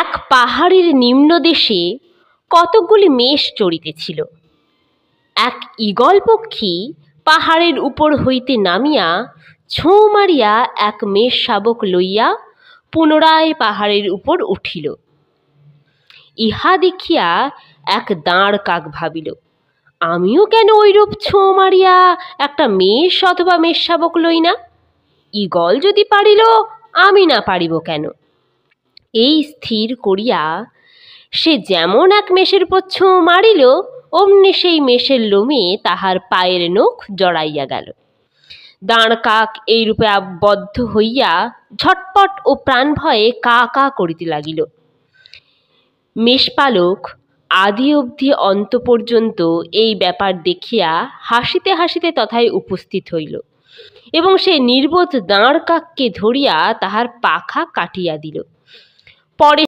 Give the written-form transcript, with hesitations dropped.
এক পাহাড়ের নিম্নদেশে কতকগুলি মেষ চড়িতেছিল। এক ঈগল পক্ষী পাহাড়ের উপর হইতে নামিয়া ছোঁ মারিয়া এক মেষ শাবক লইয়া পুনরায় পাহাড়ের উপর উঠিল। ইহা দেখিয়া এক দাঁড় কাক ভাবিল, আমিও কেন ঐরূপ ছোঁ মারিয়া একটা মেষ অথবা মেষ শাবক লই না? ঈগল যদি পারিল, আমি না পারিব কেন? এই স্থির করিয়া সে যেমন এক মেষের উপর ছোঁ মারিল, অমনি সেই মেষের লোমে তাহার পায়ের নখ জড়াইয়া গেল। দাঁড় কাক এইরূপে আবদ্ধ হইয়া ঝটপট ও প্রাণ ভয়ে কা কা করিতে লাগিল। মেষপালক আদি অবধি অন্ত পর্যন্ত এই ব্যাপার দেখিয়া হাসিতে হাসিতে তথায় উপস্থিত হইল এবং সে নির্বোধ দাঁড় কাককে ধরিয়া তাহার পাখা কাটিয়া দিল। পরে